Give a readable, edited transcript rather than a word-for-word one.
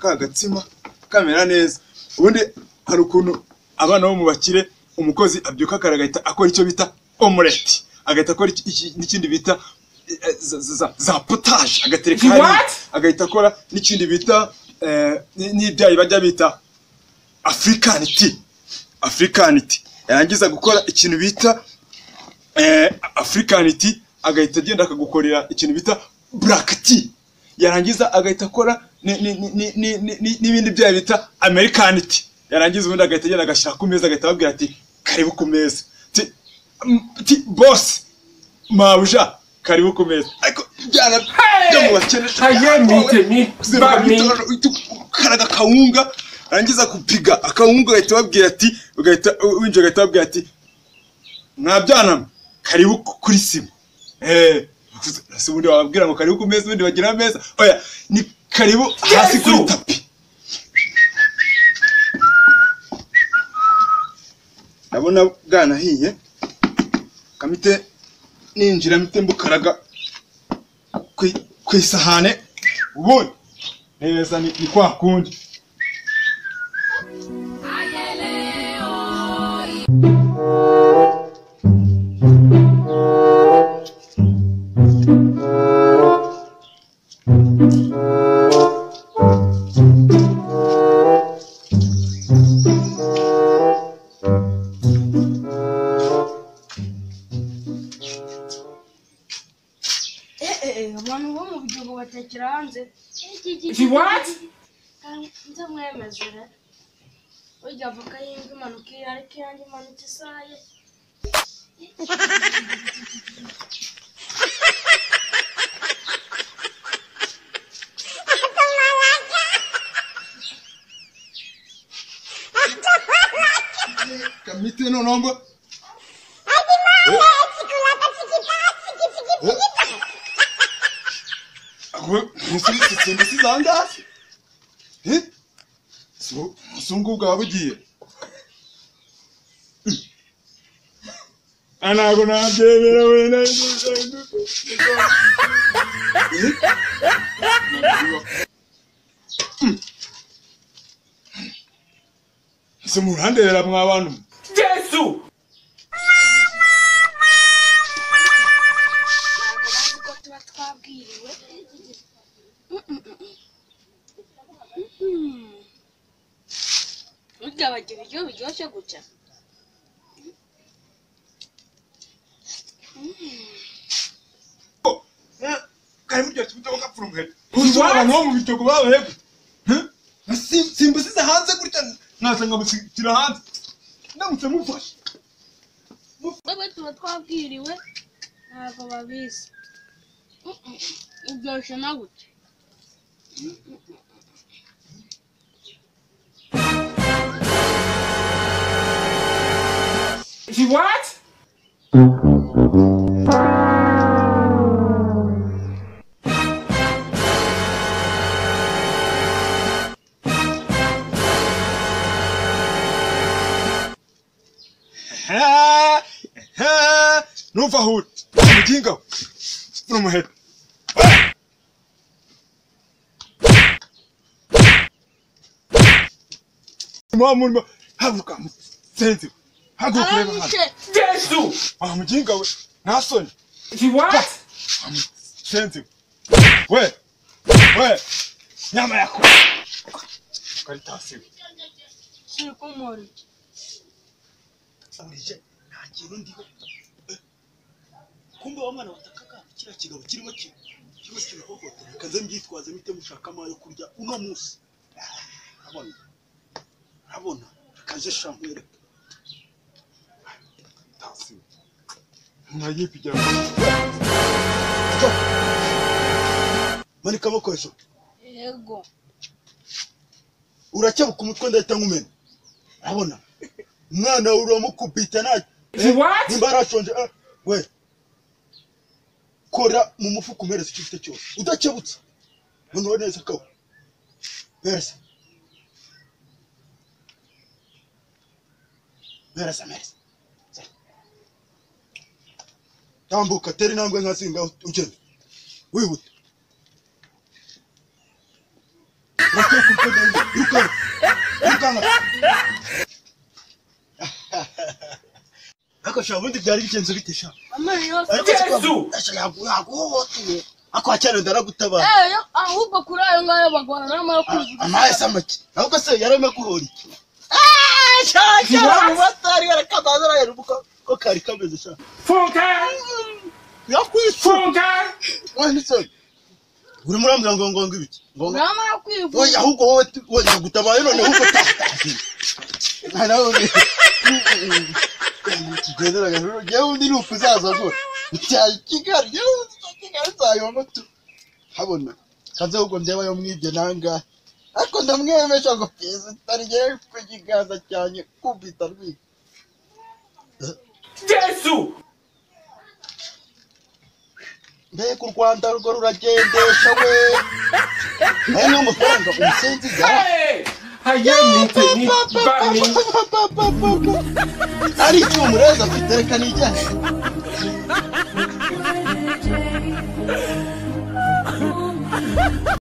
kagatsima kamera neza. Ubundi hari ukuntu abana bo mu bakire umukozi abyuka karagahita akora icyo bita omelette, agahita akora n'ikindi bita za potage, agatereka hari agahita akora n'ikindi bita n'ibyayi bajya bita africanity. Yarangiza gukora ikintu bita africanity, agahita agenda akagukorera ikintu bita black tea. Yarangiza agahita akora n'ibindi byayi bita americanity. Yarangiza ubundi agahita agenda agashyira ku meza, agahita ababwira ati karibu ku meza, boss mabuja karibu ku meza. Ariko byana byo mu bakene karaga kawunga, arangiza kupiga akawunga, agahita babwira ati winjye agahita babwira ati mwabyana karibu kuri sima. Ubundi wababwira ngo karibu ku meza, ubundi bagira ameza. Oya, ni karibu hasi kuri tapi. Ndabona bwanahiye, kamite ninjira mite mbukaraga ku isahane. Ubundi neza ni kwa kundi. What? Kamite no nomba. Nsi zangahe? Sungu bwabugiye. Anago nabyemera wena. Simuhandera mwabantu. Yesu! Bagira ibyo biryoshye guca. Kari buryo tubito gapfurumhe. Uzaba no mu bitogo babahego. Simbusize hanze gutya nasanga musikira hanze. Ndamutse mufashe. Baba tuba twabwiriwe ntabwo babizi. Ibyoshye na gute. What? Nuva hut. Mujinga. From head. Mama, havuka. Sense. Hago kureba hano. Yesu! Mujinga we. Nasoni. What? Sense. We. Nyama yako. Karitasi. Sikumori. Urije nta kintu ndiho. Kumbe wa mwana watakaga kira kigabo kirimo cyose kirahogotera kaze mbyitwaze mite mushaka amayo kurya uno munsi. Abona kaje shamwere. Tasi. Nayipija. Manika makoresho. Yego. Uracyabuka umutwe ndahita nkumena. Abona umwana uramukubita nayo. What? Imbarashonje we. Kora mu mufuka umereza icyo cyose. Udakebutse. None neza kawo. Mereza. Mereza. Tambuka teri nangwe nkasinga ugende. Wihuta. Reka kuko akashaka ubundi byari bigenze bite sha Amani yose. Yesu! yaguhohoteye ako acyane ndaragutabara Ahubwo kuri ayo ngayo bagwana n'amara kwivuga. amaye samaki ahubwo se yareme guhora iki mu batari yarakabaza araheruka ko kari kameze sha Funka! yakwishu Funka! wanditse uri murambwira ngo ibiki ngo N'amara kwivuga. oya ahubwo wowe ndagutabaye none ahubwo nawe kigendera gahoro yewe undi nukuzaza go cyayi Kigali yewe Kigali zayo mutu habona kaze ahubwo ndeba yo mwibye nanga ariko ndamwemesha ngo pese tariye kugigaza cyane kubita rwi Yesu! mbega u Rwanda rwo ruragendesha we aya ni amafaranga umusenzi yara Hey! Hayemite ni bami. ari cyo mureza afite reka nijyane